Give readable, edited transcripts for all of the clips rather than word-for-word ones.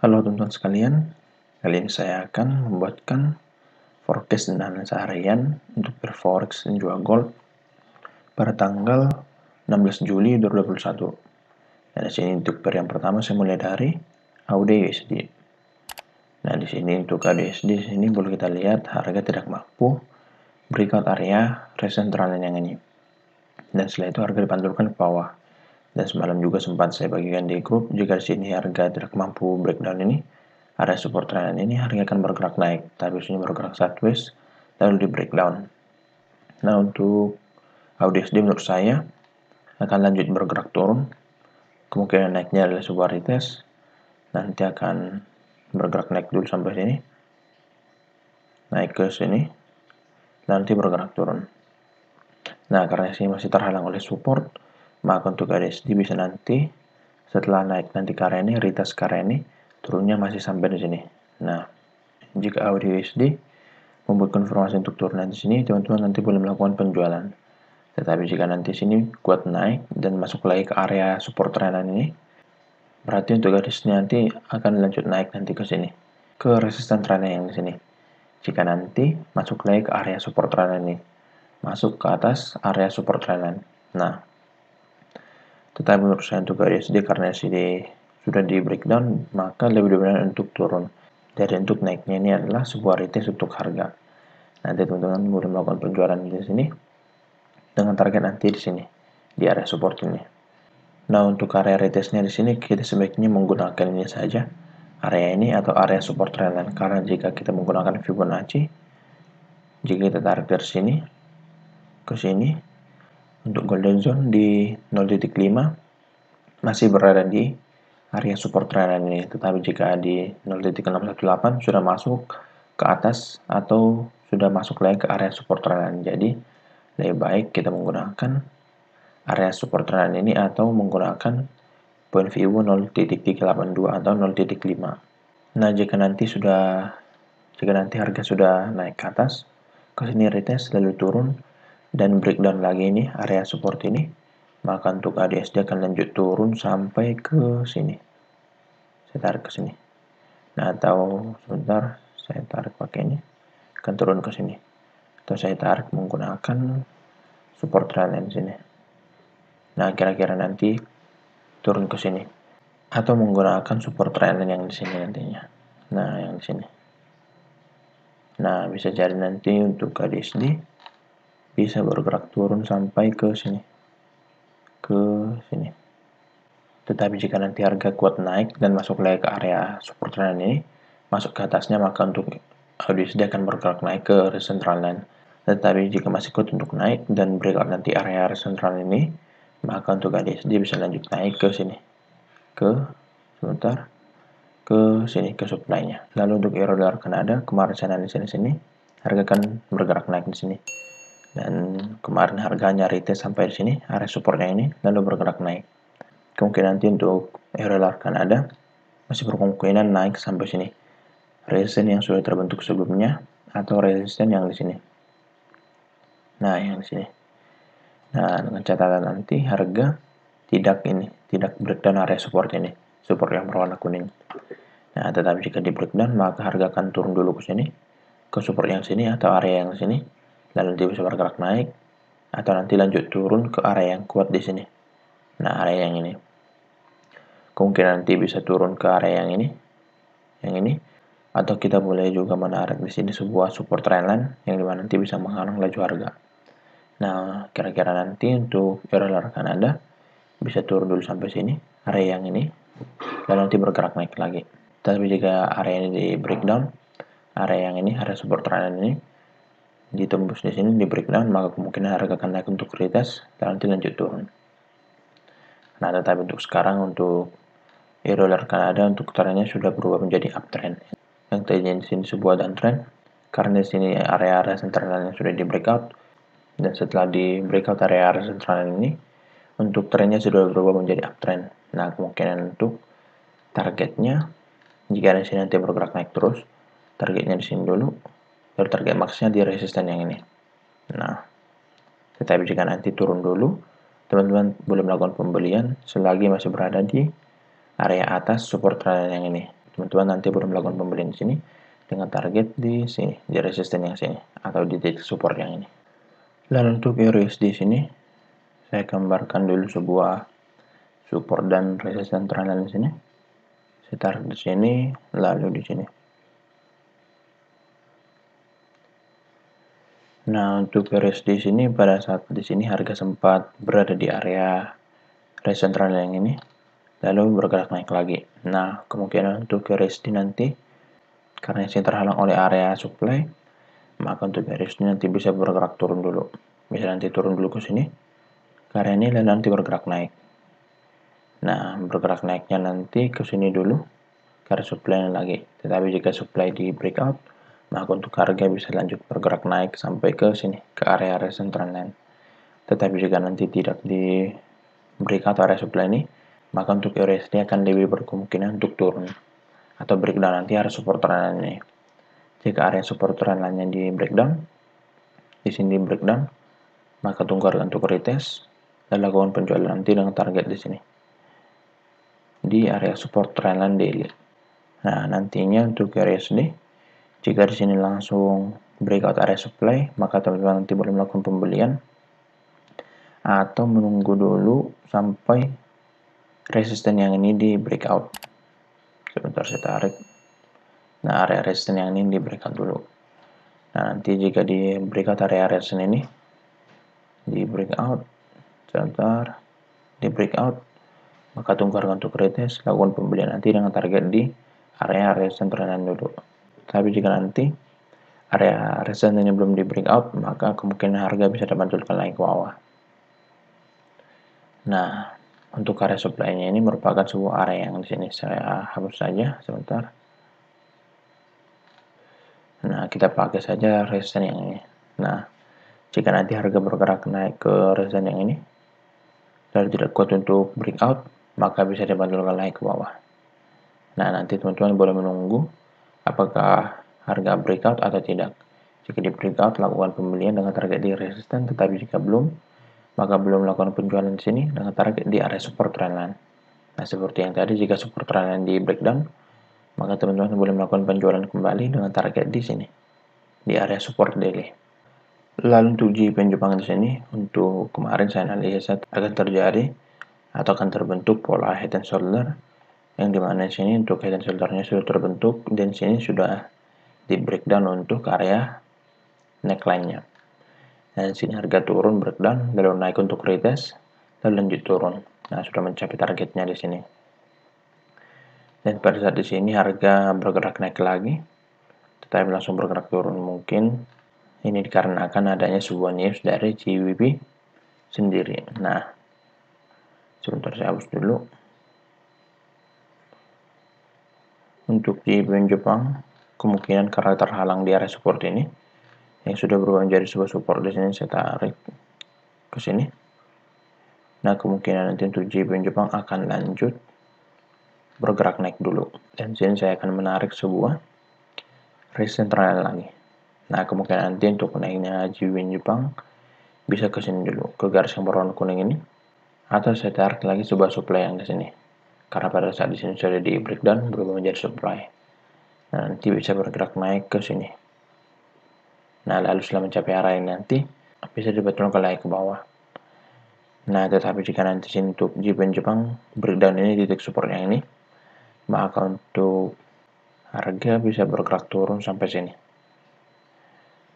Halo teman-teman sekalian, kali ini saya akan membuatkan forecast dan seharian untuk berforex dan jual gold pada tanggal 16 Juli 2021. Nah, di sini untuk yang pertama saya mulai dari AUD USD. Nah, di sini untuk AUD USD di sini boleh kita lihat harga tidak mampu breakout area resistance trendline yang ini. Dan setelah itu harga dipantulkan ke bawah. Dan semalam juga sempat saya bagikan di grup, jika di sini harga tidak mampu breakdown ini, area support trend ini harga akan bergerak naik, tapi sini bergerak sideways lalu di breakdown. Nah, untuk AUD menurut saya akan lanjut bergerak turun, kemungkinan naiknya adalah sebuah retest, nanti akan bergerak naik dulu sampai sini, naik ke sini, nanti bergerak turun. Nah, karena sini masih terhalang oleh support, maka untuk AUD bisa nanti setelah naik nanti ke area ini, retest ke area ini, turunnya masih sampai di sini. Nah, jika AUD USD membuat konfirmasi untuk turun di sini, teman-teman nanti boleh melakukan penjualan. Tetapi jika nanti sini kuat naik dan masuk lagi ke area support trendline ini, berarti untuk garisnya nanti akan lanjut naik nanti ke sini, ke resistance trendline yang di sini. Jika nanti masuk lagi ke area support trendline ini, masuk ke atas area support trendline. Nah, tetapi menurut saya untuk USD karena sini sudah di breakdown, maka lebih dominan untuk turun. Jadi untuk naiknya ini adalah sebuah retest untuk harga. Nanti teman-teman boleh melakukan penjualan di sini dengan target nanti di sini di area support ini. Nah, untuk area retestnya di sini kita sebaiknya menggunakan ini saja, area ini atau area support trendline, karena jika kita menggunakan Fibonacci, jika kita tarik dari sini ke sini untuk golden zone di 0.5 masih berada di area support trendline ini, tetapi jika di 0.618 sudah masuk ke atas atau sudah masuk lagi ke area support trendline. Jadi lebih baik kita menggunakan area support trendline ini atau menggunakan point VWAP 0.382 atau 0.5. Nah, jika nanti harga sudah naik ke atas, ke sini retest lalu turun dan breakdown lagi ini area support ini, maka untuk ADSD akan lanjut turun sampai ke sini. Saya tarik ke sini. Nah, atau sebentar saya tarik pakai ini, akan turun ke sini. Atau saya tarik menggunakan support trendline sini. Nah, kira-kira nanti turun ke sini. Atau menggunakan support trendline yang di sini nantinya. Nah, yang di sini. Nah, bisa jadi nanti untuk ADSD bisa bergerak turun sampai ke sini. Ke sini. Tetapi jika nanti harga kuat naik dan masuk lagi ke area support trendline ini, masuk ke atasnya, maka untuk AUD akan bergerak naik ke resistance trendline. Tetapi jika masih kuat untuk naik dan breakout nanti area resistance trendline ini, maka untuk AUD bisa lanjut naik ke sini, ke sini ke supply-nya. Lalu untuk euro dolar Kanada, kemarin saya analisa di sini, harga akan bergerak naik di sini. Dan kemarin harganya retest sampai di sini, area supportnya ini, lalu bergerak naik. Kemungkinan nanti untuk euro dolar Kanada masih berkemungkinan naik sampai sini. Resistance yang sudah terbentuk sebelumnya atau resistance yang di sini. Nah, yang di sini. Nah, dengan catatan nanti harga tidak breakdown area support ini, support yang berwarna kuning. Nah, tetapi jika di breakdown maka harga akan turun dulu ke sini, ke support yang sini atau area yang sini, lalu nanti bisa bergerak naik atau nanti lanjut turun ke area yang kuat di sini. Nah, area yang ini. Kemungkinan nanti bisa turun ke area yang ini, atau kita boleh juga menarik di sini sebuah support trendline yang dimana nanti bisa menghalang laju harga. Nah, kira-kira nanti untuk euro dolar Kanada bisa turun dulu sampai sini, area yang ini, lalu nanti bergerak naik lagi. Tapi jika area ini di breakdown, area yang ini, area support trendline ini ditembus di sini di breakdown, maka kemungkinan harga akan naik untuk retest dan nanti lanjut turun. Nah, tetapi untuk sekarang untuk euro dolar Kanada untuk trennya sudah berubah menjadi uptrend. Yang tadinya di sini sebuah downtrend, karena di sini area-area central yang sudah di breakout, dan setelah di breakout area-area central ini, untuk trennya sudah berubah menjadi uptrend. Nah, kemungkinan untuk targetnya, jika di sini nanti bergerak naik terus, targetnya di sini dulu, baru target maksnya di resisten yang ini. Nah, tetapi jika nanti turun dulu, teman-teman boleh melakukan pembelian selagi masih berada di area atas support trendline yang ini. teman-teman nanti boleh melakukan pembelian di sini dengan target di sini, di resisten yang sini atau di titik support yang ini. Lalu untuk EURUSD di sini saya gambarkan dulu sebuah support dan resisten trendline di sini. Saya tarik di sini, lalu di sini. Nah, untuk EURUSD di sini pada saat di sini harga sempat berada di area resisten trendline yang ini, lalu bergerak naik lagi. Nah, kemungkinan untuk EURUSD nanti karena sini terhalang oleh area supply, maka untuk EURUSD nanti bisa bergerak turun dulu. Bisa nanti turun dulu ke sini, ke area ini, dan nanti bergerak naik. Nah, bergerak naiknya nanti ke sini dulu, ke area supply lagi. Tetapi jika supply di breakout, maka untuk harga bisa lanjut bergerak naik sampai ke sini, ke area resistance trendline. Tetapi jika nanti tidak di breakout area supply ini, maka untuk EURUSD akan lebih berkemungkinan untuk turun atau breakdown nanti area support trendline ini. Jika area support trendline-nya di breakdown, di sini di breakdown, maka tunggu harga untuk retest dan lakukan penjualan nanti dengan target di sini di area support trendline daily. Nah, nantinya untuk EURUSD, jika di sini langsung breakout area supply, maka teman-teman nanti boleh melakukan pembelian atau menunggu dulu sampai resisten yang ini di breakout. Sebentar saya tarik. Nah, area resisten yang ini di breakout dulu. Nah, nanti jika di breakout area resisten ini di breakout, sebentar, di breakout, maka tunggu harga untuk retest, lakukan pembelian nanti dengan target di area resisten trendline dulu. Tapi jika nanti area resisten ini belum di breakout, maka kemungkinan harga bisa dibantukan naik ke bawah. Nah, untuk area supply-nya ini merupakan sebuah area yang di sini saya hapus saja sebentar. Nah, kita pakai saja resisten yang ini. Nah, jika nanti harga bergerak naik ke resisten yang ini dan tidak kuat untuk breakout, maka bisa dibantukan naik ke bawah. Nah, nanti teman-teman boleh menunggu apakah harga breakout atau tidak. Jika di breakout, lakukan pembelian dengan target di resisten, tetapi jika belum, maka belum melakukan penjualan di sini dengan target di area support trendline. Nah, seperti yang tadi, jika support trendline di breakdown, maka teman-teman boleh melakukan penjualan kembali dengan target di sini, di area support daily. Lalu untuk GBP Jepang di sini, untuk kemarin saya analisa akan terjadi atau akan terbentuk pola head and shoulder, yang dimana di sini untuk head and shoulder-nya sudah terbentuk dan sini sudah di breakdown untuk area neckline-nya. Dan sini harga turun breakdown, lalu naik untuk retest, lalu lanjut turun. Nah, sudah mencapai targetnya di sini. Dan pada saat di sini harga bergerak naik lagi, tetapi langsung bergerak turun. Mungkin ini dikarenakan adanya sebuah news dari GBP sendiri. Nah, sebentar saya hapus dulu. Untuk GBP Jepang, kemungkinan karena terhalang di area support ini, yang sudah berubah menjadi sebuah support di sini, saya tarik ke sini. Nah, kemungkinan nanti untuk GBP Jepang akan lanjut bergerak naik dulu. Dan sini saya akan menarik sebuah resistance trendline lagi. Nah, kemungkinan nanti untuk naiknya GBP Jepang bisa ke sini dulu, ke garis yang berwarna kuning ini, atau saya tarik lagi sebuah supply yang di sini. Karena pada saat di sini sudah di breakdown berubah menjadi supply. Nah, nanti bisa bergerak naik ke sini. Nah, lalu setelah mencapai area ini nanti bisa dibetulkan naik ke bawah. Nah, tetapi jika nanti sini untuk GBP Jepang breakdown ini di titik support yang ini, maka untuk harga bisa bergerak turun sampai sini.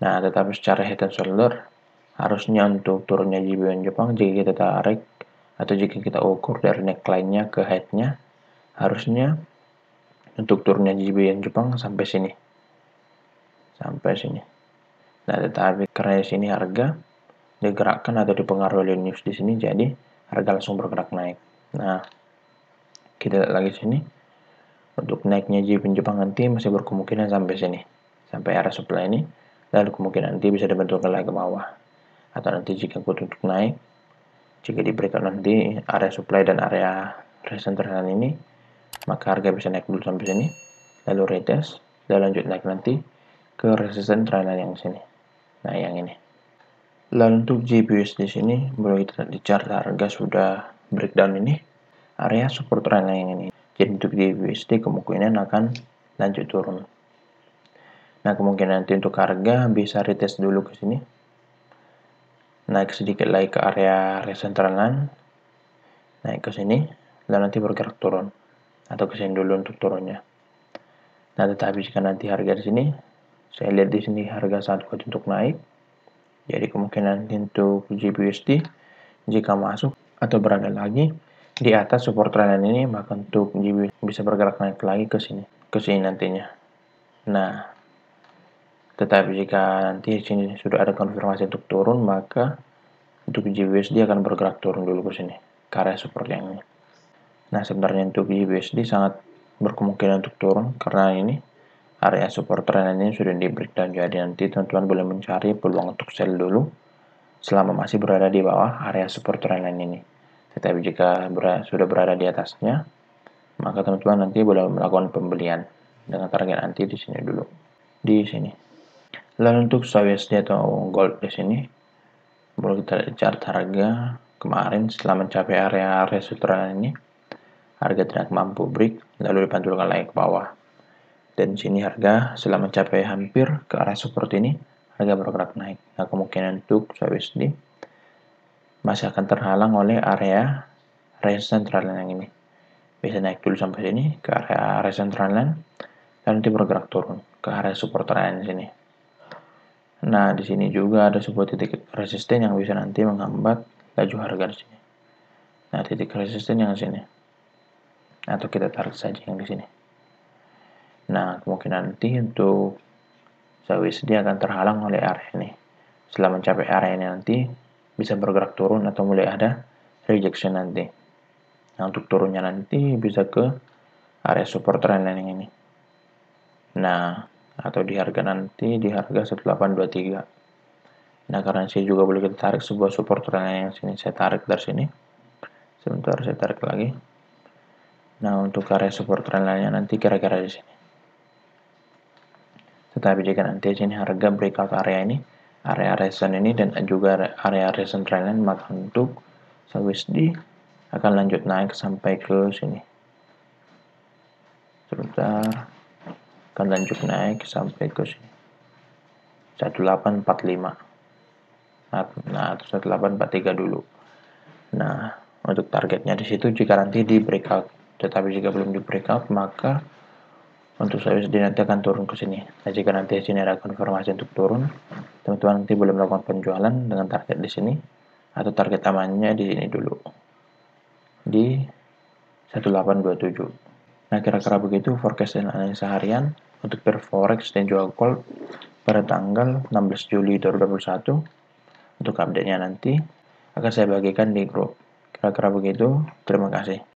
Nah, tetapi secara head and shoulder, harusnya untuk turunnya GBP Jepang, jika kita tarik atau jika kita ukur dari neckline-nya ke head-nya, harusnya untuk turunnya GBP Jepang sampai sini. Sampai sini. Nah, tetapi karena di sini harga digerakkan atau dipengaruhi oleh news di sini, jadi harga langsung bergerak naik. Nah, kita lihat lagi sini. Untuk naiknya GBP Jepang nanti masih berkemungkinan sampai sini, sampai area supply ini, lalu kemungkinan nanti bisa dibentukkan lagi ke bawah. Atau nanti jika kuat untuk naik, jika di breakout nanti area supply dan area resistance trendline ini, maka harga bisa naik dulu sampai sini, lalu retest, dan lanjut naik nanti ke resistance trendline yang sini. Nah, yang ini. Lalu untuk GBP di sini, boleh kita lihat di chart harga sudah breakdown ini, area support trendline yang ini. Jadi untuk GBUSD kemungkinan akan lanjut turun. Nah, kemungkinan nanti untuk harga bisa retest dulu ke sini. Naik sedikit lagi ke area resistance line. Naik ke sini dan nanti bergerak turun atau ke sini dulu untuk turunnya. Nah, tetapi jika nanti harga di sini, saya lihat di sini harga sangat kuat untuk naik. Jadi kemungkinan untuk GBUSD jika masuk atau berada lagi di atas support trendline ini, maka untuk GBUSD bisa bergerak naik lagi ke sini nantinya. Nah, tetapi jika nanti di sini sudah ada konfirmasi untuk turun, maka untuk GBUSD akan bergerak turun dulu ke sini, ke area support yang ini. Nah, sebenarnya untuk GBUSD sangat berkemungkinan untuk turun karena ini area support trendline ini sudah di breakdown. Jadi nanti teman-teman boleh mencari peluang untuk sell dulu selama masih berada di bawah area support trendline ini. Tetapi jika sudah berada di atasnya, maka teman-teman nanti boleh melakukan pembelian dengan target nanti di sini dulu, di sini. Lalu untuk USD atau gold di sini, boleh kita lihat chart harga kemarin setelah mencapai area support trendline ini, harga tidak mampu break, lalu dipantulkan lagi ke bawah. Dan di sini harga setelah mencapai hampir ke area support ini, harga bergerak naik. Nah, kemungkinan untuk USD masih akan terhalang oleh area resistance trendline yang ini. Bisa naik dulu sampai sini ke area resistance trendline dan nanti bergerak turun ke area support trendline sini. Nah, di sini juga ada sebuah titik resisten yang bisa nanti menghambat laju harga di sini. Nah, titik resisten yang di sini. Atau kita tarik saja yang di sini. Nah, kemungkinan nanti untuk USD akan terhalang oleh area ini. Setelah mencapai area ini nanti bisa bergerak turun atau mulai ada rejection nanti. Nah, untuk turunnya nanti bisa ke area support trendline yang ini. Nah, atau di harga nanti di harga 1823. Nah, karena saya juga boleh kita tarik sebuah support trendline yang sini. Saya tarik dari sini. Sebentar, saya tarik lagi. Nah, untuk area support trendline-nya nanti kira-kira di sini. Tetapi jika nanti sini harga breakout area ini, area resistance ini dan juga area resistance trendline, maka untuk USD akan lanjut naik sampai ke sini. Sebentar, akan lanjut naik sampai ke sini. 1845. Nah, 1843 dulu. Nah, untuk targetnya di situ jika nanti di breakout. Tetapi jika belum di breakout, maka untuk USD nanti akan turun ke sini. Nah, jika nanti di sini ada konfirmasi untuk turun, teman-teman nanti boleh melakukan penjualan dengan target di sini atau target amannya di sini dulu. Di 1827. Nah, kira-kira begitu forecast dan analisa harian untuk pair forex dan juga gold pada tanggal 16 Juli 2021. Untuk update-nya nanti akan saya bagikan di grup. Kira-kira begitu. Terima kasih.